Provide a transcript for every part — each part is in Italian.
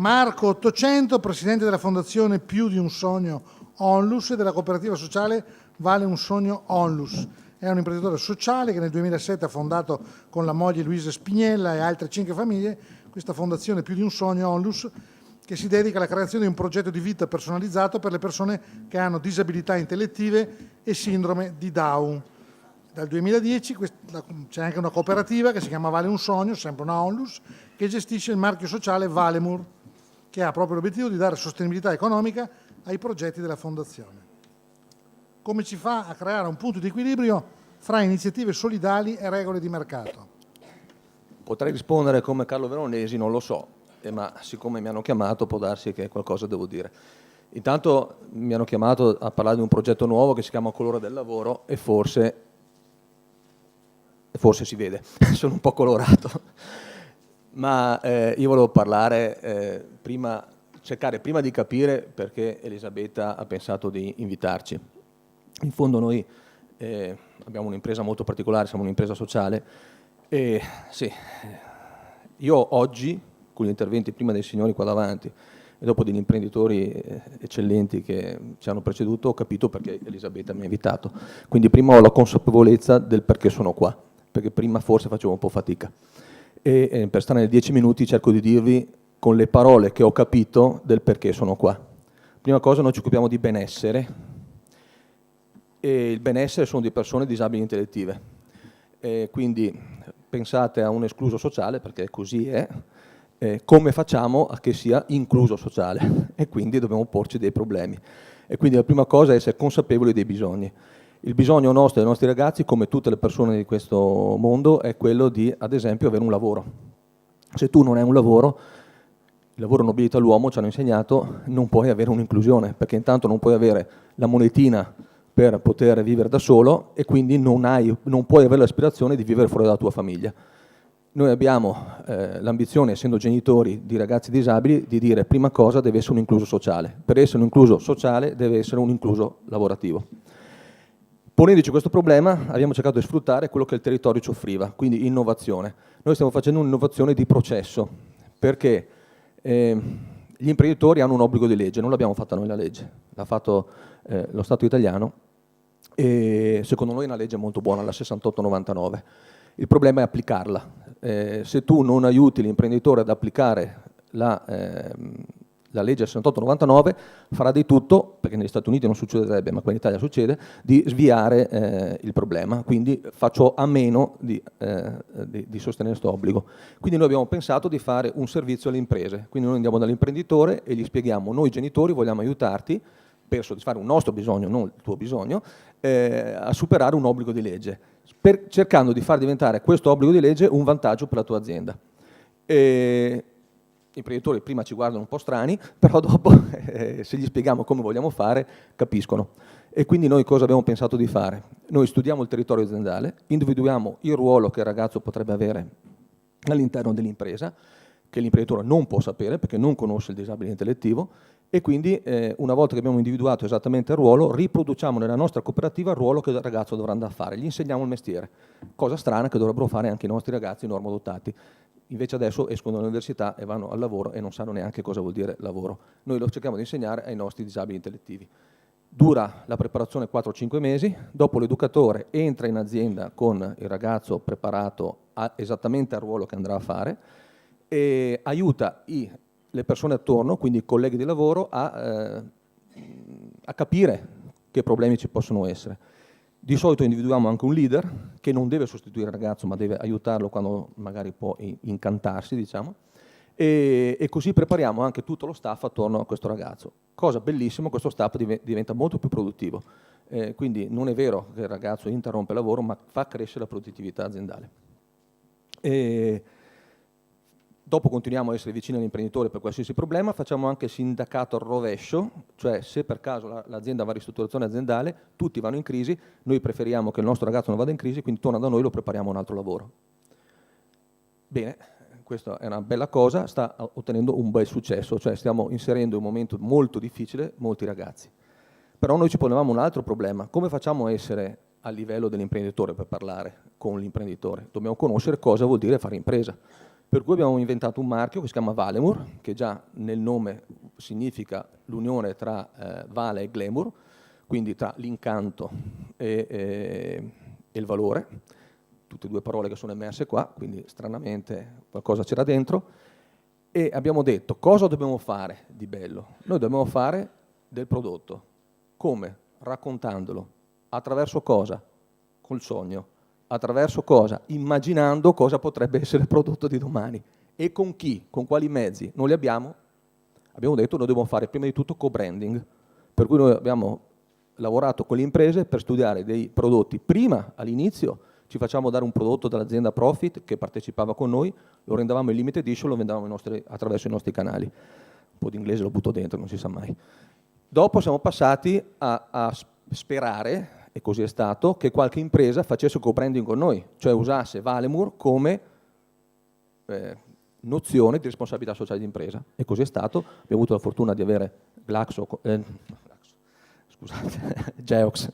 Marco 800, presidente della fondazione Più di un Sogno Onlus e della cooperativa sociale Vale un Sogno Onlus. È un imprenditore sociale che nel 2007 ha fondato con la moglie Luisa Spignella e altre 5 famiglie questa fondazione Più di un Sogno Onlus, che si dedica alla creazione di un progetto di vita personalizzato per le persone che hanno disabilità intellettive e sindrome di Down. Dal 2010 c'è anche una cooperativa che si chiama Vale un Sogno, sempre una Onlus, che gestisce il marchio sociale Valemur, che ha proprio l'obiettivo di dare sostenibilità economica ai progetti della fondazione. Come si fa a creare un punto di equilibrio fra iniziative solidali e regole di mercato? Potrei rispondere come Carlo Veronesi, non lo so, ma siccome mi hanno chiamato può darsi che qualcosa devo dire. Intanto mi hanno chiamato a parlare di un progetto nuovo che si chiama Colore del Lavoro e forse si vede, sono un po' colorato, ma io volevo parlare cercare prima di capire perché Elisabetta ha pensato di invitarci. In fondo noi abbiamo un'impresa molto particolare, siamo un'impresa sociale e sì, io oggi con gli interventi prima dei signori qua davanti e dopo degli imprenditori eccellenti che ci hanno preceduto ho capito perché Elisabetta mi ha invitato, quindi prima ho la consapevolezza del perché sono qua, perché prima forse facevo un po' fatica e per stare nei 10 minuti cerco di dirvi con le parole che ho capito del perché sono qua. Prima cosa noi ci occupiamo di benessere e il benessere sono di persone disabili intellettive, quindi pensate a un escluso sociale perché così è, come facciamo a che sia incluso sociale e quindi dobbiamo porci dei problemi e quindi la prima cosa è essere consapevoli dei bisogni. Il bisogno nostro dei nostri ragazzi, come tutte le persone di questo mondo, è quello di, ad esempio, avere un lavoro. Se tu non hai un lavoro, il lavoro nobilita l'uomo, ci hanno insegnato, non puoi avere un'inclusione, perché intanto non puoi avere la monetina per poter vivere da solo e quindi non puoi avere l'aspirazione di vivere fuori dalla tua famiglia. Noi abbiamo l'ambizione, essendo genitori di ragazzi disabili, di dire prima cosa deve essere un incluso sociale. Per essere un incluso sociale deve essere un incluso lavorativo. Ponendoci questo problema abbiamo cercato di sfruttare quello che il territorio ci offriva, quindi innovazione. Noi stiamo facendo un'innovazione di processo, perché gli imprenditori hanno un obbligo di legge, non l'abbiamo fatta noi la legge, l'ha fatto lo Stato italiano e secondo noi è una legge molto buona, la 6899. Il problema è applicarla. Se tu non aiuti l'imprenditore ad applicare la legge 6899 farà di tutto, perché negli Stati Uniti non succederebbe, ma qua in Italia succede, di sviare il problema, quindi faccio a meno di sostenere questo obbligo. Quindi noi abbiamo pensato di fare un servizio alle imprese, quindi noi andiamo dall'imprenditore e gli spieghiamo, noi genitori vogliamo aiutarti per soddisfare un nostro bisogno, non il tuo bisogno, a superare un obbligo di legge, cercando di far diventare questo obbligo di legge un vantaggio per la tua azienda. Gli imprenditori prima ci guardano un po' strani, però dopo se gli spieghiamo come vogliamo fare, capiscono. E quindi noi cosa abbiamo pensato di fare? Noi studiamo il territorio aziendale, individuiamo il ruolo che il ragazzo potrebbe avere all'interno dell'impresa, che l'imprenditore non può sapere perché non conosce il disabile intellettivo, e quindi una volta che abbiamo individuato esattamente il ruolo, riproduciamo nella nostra cooperativa il ruolo che il ragazzo dovrà andare a fare, gli insegniamo il mestiere, cosa strana che dovrebbero fare anche i nostri ragazzi normodotati. Invece adesso escono dall'università e vanno al lavoro e non sanno neanche cosa vuol dire lavoro. Noi lo cerchiamo di insegnare ai nostri disabili intellettivi. Dura la preparazione 4-5 mesi, dopo l'educatore entra in azienda con il ragazzo preparato esattamente al ruolo che andrà a fare e aiuta le persone attorno, quindi i colleghi di lavoro, a capire che problemi ci possono essere. Di solito individuiamo anche un leader che non deve sostituire il ragazzo ma deve aiutarlo quando magari può incantarsi, diciamo, e così prepariamo anche tutto lo staff attorno a questo ragazzo. Cosa bellissima, questo staff diventa molto più produttivo, quindi non è vero che il ragazzo interrompe il lavoro ma fa crescere la produttività aziendale. Dopo continuiamo a essere vicini all'imprenditore per qualsiasi problema, facciamo anche sindacato al rovescio, cioè se per caso l'azienda va a ristrutturazione aziendale, tutti vanno in crisi, noi preferiamo che il nostro ragazzo non vada in crisi, quindi torna da noi e lo prepariamo a un altro lavoro. Bene, questa è una bella cosa, sta ottenendo un bel successo, cioè stiamo inserendo in un momento molto difficile molti ragazzi. Però noi ci ponevamo un altro problema, come facciamo a essere a livello dell'imprenditore per parlare con l'imprenditore? Dobbiamo conoscere cosa vuol dire fare impresa. Per cui abbiamo inventato un marchio che si chiama Valemur, che già nel nome significa l'unione tra Vale e Glamour, quindi tra l'incanto e il valore, tutte e due parole che sono emerse qua, quindi stranamente qualcosa c'era dentro, e abbiamo detto cosa dobbiamo fare di bello? Noi dobbiamo fare del prodotto. Come? Raccontandolo. Attraverso cosa? Col sogno. Attraverso cosa? Immaginando cosa potrebbe essere il prodotto di domani. E con chi? Con quali mezzi? Non li abbiamo? Abbiamo detto noi dobbiamo fare prima di tutto co-branding, per cui noi abbiamo lavorato con le imprese per studiare dei prodotti. Prima, all'inizio, ci facciamo dare un prodotto dall'azienda Profit che partecipava con noi, lo rendevamo in limited edition, lo vendevamo attraverso i nostri canali. Un po' di inglese lo butto dentro, non si sa mai. Dopo siamo passati a sperare, e così è stato, che qualche impresa facesse co-branding con noi, cioè usasse Valemur come nozione di responsabilità sociale di impresa. E così è stato. Abbiamo avuto la fortuna di avere Geox.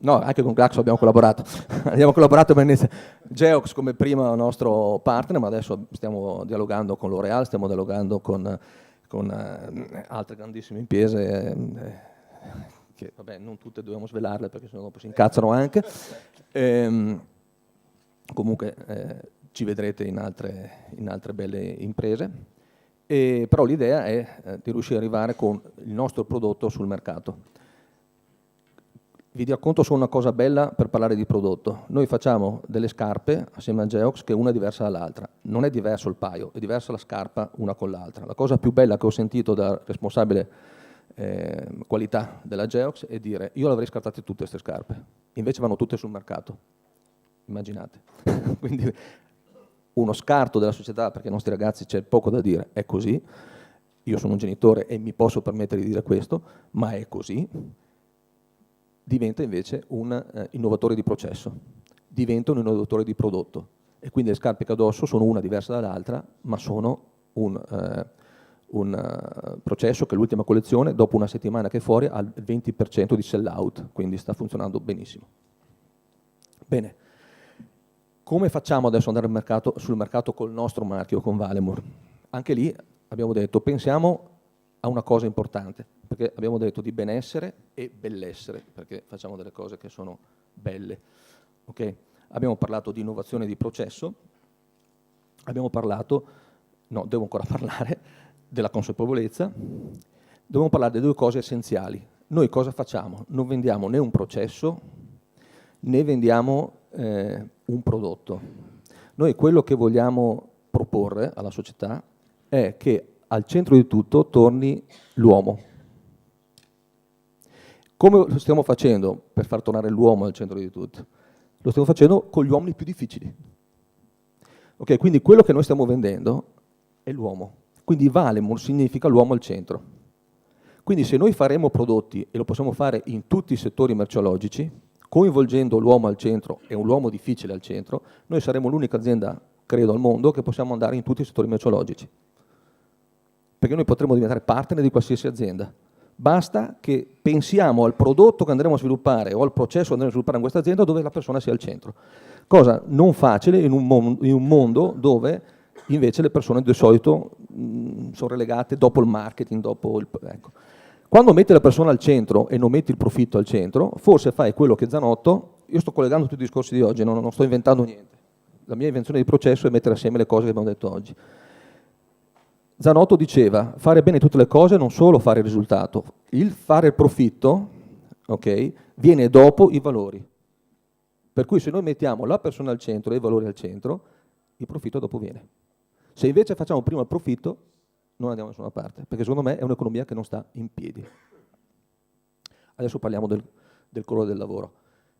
No, anche con Glaxo abbiamo collaborato. Abbiamo collaborato per Geox come primo nostro partner, ma adesso stiamo dialogando con L'Oréal, stiamo dialogando con altre grandissime imprese che vabbè, non tutte dobbiamo svelarle perché sennò dopo si incazzano anche. Comunque ci vedrete in altre belle imprese, però l'idea è di riuscire ad arrivare con il nostro prodotto sul mercato. Vi racconto solo una cosa bella per parlare di prodotto. Noi facciamo delle scarpe assieme a Geox che una è diversa dall'altra. Non è diverso il paio, è diversa la scarpa una con l'altra. La cosa più bella che ho sentito da responsabile qualità della Geox è dire io l'avrei scartate tutte queste scarpe, invece vanno tutte sul mercato. Immaginate. Quindi uno scarto della società, perché ai nostri ragazzi c'è poco da dire, è così. Io sono un genitore e mi posso permettere di dire questo, ma è così. Diventa invece un innovatore di processo, diventa un innovatore di prodotto e quindi le scarpe che addosso sono una diversa dall'altra, ma sono un processo che l'ultima collezione, dopo una settimana che è fuori, ha il 20% di sell out, quindi sta funzionando benissimo. Bene, come facciamo adesso ad andare sul mercato col nostro marchio, con Valemur? Anche lì abbiamo detto, pensiamo a una cosa importante, perché abbiamo detto di benessere e bellessere, perché facciamo delle cose che sono belle. Okay? Abbiamo parlato di innovazione di processo, abbiamo parlato, no, devo ancora parlare, della consapevolezza, dobbiamo parlare delle due cose essenziali. Noi cosa facciamo? Non vendiamo né un processo, né vendiamo un prodotto. Noi quello che vogliamo proporre alla società è che al centro di tutto torni l'uomo. Come lo stiamo facendo per far tornare l'uomo al centro di tutto? Lo stiamo facendo con gli uomini più difficili. Ok, quindi quello che noi stiamo vendendo è l'uomo. Quindi Valemur significa l'uomo al centro. Quindi se noi faremo prodotti, e lo possiamo fare in tutti i settori merceologici, coinvolgendo l'uomo al centro e un uomo difficile al centro, noi saremo l'unica azienda, credo, al mondo che possiamo andare in tutti i settori merceologici. Perché noi potremo diventare partner di qualsiasi azienda. Basta che pensiamo al prodotto che andremo a sviluppare o al processo che andremo a sviluppare in questa azienda dove la persona sia al centro. Cosa non facile in un mondo dove invece le persone di solito sono relegate dopo il marketing, ecco. Quando metti la persona al centro e non metti il profitto al centro, forse fai quello che Zanotto, io sto collegando tutti i discorsi di oggi, non sto inventando niente. La mia invenzione di processo è mettere assieme le cose che abbiamo detto oggi. Zanotto diceva, fare bene tutte le cose, non solo fare il risultato. Il fare il profitto, okay, viene dopo i valori. Per cui se noi mettiamo la persona al centro e i valori al centro, il profitto dopo viene. Se invece facciamo prima il profitto, non andiamo da nessuna parte, perché secondo me è un'economia che non sta in piedi. Adesso parliamo del colore del lavoro.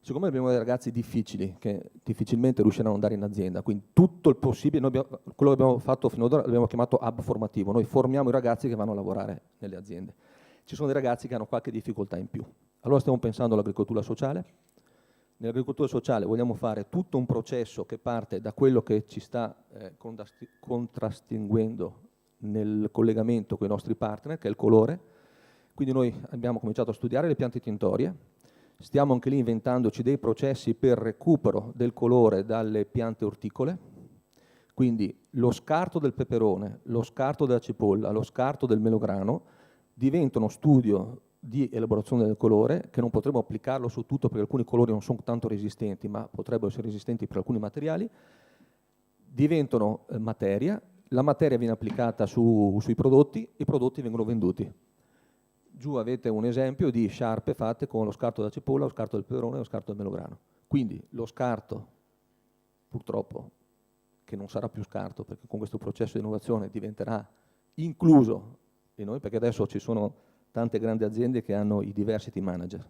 Secondo me abbiamo dei ragazzi difficili, che difficilmente riusciranno ad andare in azienda, quindi tutto il possibile, quello che abbiamo fatto fino ad ora l'abbiamo chiamato hub formativo, noi formiamo i ragazzi che vanno a lavorare nelle aziende. Ci sono dei ragazzi che hanno qualche difficoltà in più. Allora stiamo pensando all'agricoltura sociale. Nell'agricoltura sociale vogliamo fare tutto un processo che parte da quello che ci sta contrastinguendo nel collegamento con i nostri partner, che è il colore. Quindi noi abbiamo cominciato a studiare le piante tintorie, stiamo anche lì inventandoci dei processi per recupero del colore dalle piante orticole, Quindi lo scarto del peperone, lo scarto della cipolla, lo scarto del melograno diventano studio di elaborazione del colore, che non potremo applicarlo su tutto perché alcuni colori non sono tanto resistenti, ma potrebbero essere resistenti per alcuni materiali, diventano materia, la materia viene applicata sui prodotti, i prodotti vengono venduti. Giù avete un esempio di sciarpe fatte con lo scarto della cipolla, lo scarto del peperone e lo scarto del melograno. Quindi lo scarto, purtroppo, che non sarà più scarto, perché con questo processo di innovazione diventerà incluso in noi, perché adesso ci sono tante grandi aziende che hanno i diversity manager.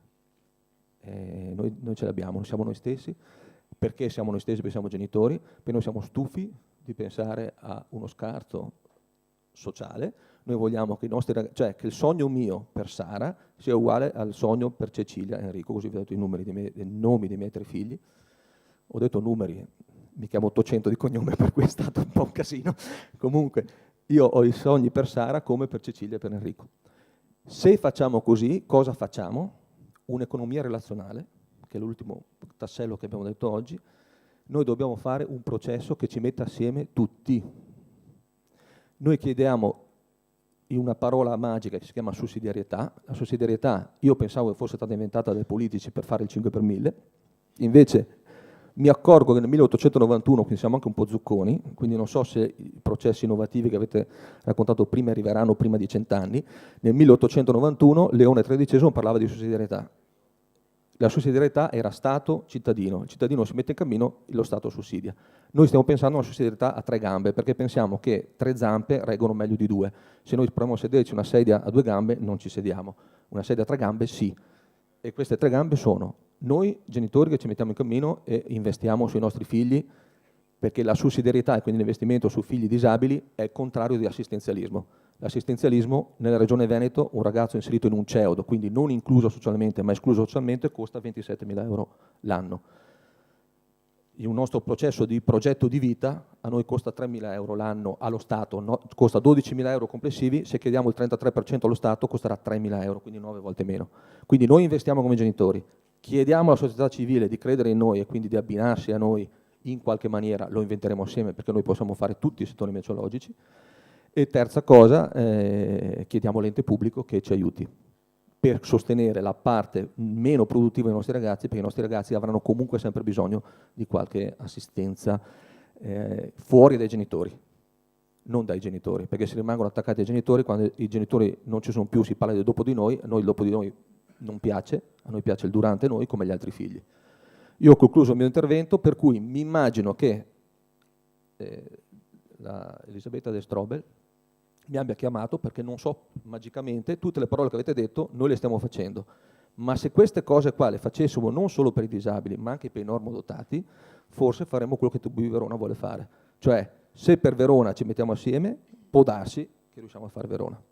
Noi ce l'abbiamo, non siamo noi stessi. Perché siamo noi stessi? Perché siamo genitori, perché noi siamo stufi di pensare a uno scarto sociale. Noi vogliamo che i nostri ragazzi, cioè che il sogno mio per Sara sia uguale al sogno per Cecilia e Enrico, così vi ho dato i nomi dei miei 3 figli. Ho detto numeri, mi chiamo 800 di cognome, per cui è stato un po' un casino. Comunque, io ho i sogni per Sara come per Cecilia e per Enrico. Se facciamo così, cosa facciamo? Un'economia relazionale, che è l'ultimo tassello che abbiamo detto oggi. Noi dobbiamo fare un processo che ci metta assieme tutti. Noi chiediamo in una parola magica che si chiama sussidiarietà. La sussidiarietà, io pensavo che fosse stata inventata dai politici per fare il 5 per 1000, invece mi accorgo che nel 1891, quindi siamo anche un po' zucconi, quindi non so se i processi innovativi che avete raccontato prima arriveranno prima di 100 anni, nel 1891 Leone XIII parlava di sussidiarietà. La sussidiarietà era Stato-cittadino, il cittadino si mette in cammino, lo Stato sussidia. Noi stiamo pensando a una sussidiarietà a 3 gambe, perché pensiamo che 3 zampe reggono meglio di 2. Se noi proviamo a sederci una sedia a 2 gambe, non ci sediamo. Una sedia a 3 gambe, sì. E queste 3 gambe sono noi genitori che ci mettiamo in cammino e investiamo sui nostri figli, perché la sussidiarietà e quindi l'investimento su figli disabili è il contrario di assistenzialismo. L'assistenzialismo nella regione Veneto, un ragazzo inserito in un CEOD, quindi non incluso socialmente ma escluso socialmente, costa 27.000 euro l'anno. In un nostro processo di progetto di vita a noi costa 3.000 euro l'anno allo Stato, no, costa 12.000 euro complessivi, se chiediamo il 33% allo Stato costerà 3.000 euro, quindi 9 volte meno. Quindi noi investiamo come genitori, chiediamo alla società civile di credere in noi e quindi di abbinarsi a noi in qualche maniera, lo inventeremo assieme perché noi possiamo fare tutti i settori meteorologici. E terza cosa, chiediamo all'ente pubblico che ci aiuti per sostenere la parte meno produttiva dei nostri ragazzi, perché i nostri ragazzi avranno comunque sempre bisogno di qualche assistenza fuori dai genitori, non dai genitori, perché se rimangono attaccati ai genitori, quando i genitori non ci sono più si parla del dopo di noi, a noi il dopo di noi non piace, a noi piace il durante noi come gli altri figli. Io ho concluso il mio intervento, per cui mi immagino che Elisabetta De Strobel mi abbia chiamato perché non so magicamente tutte le parole che avete detto noi le stiamo facendo, ma se queste cose qua le facessimo non solo per i disabili ma anche per i normodotati, forse faremmo quello che TUB Verona vuole fare, cioè se per Verona ci mettiamo assieme può darsi che riusciamo a fare Verona.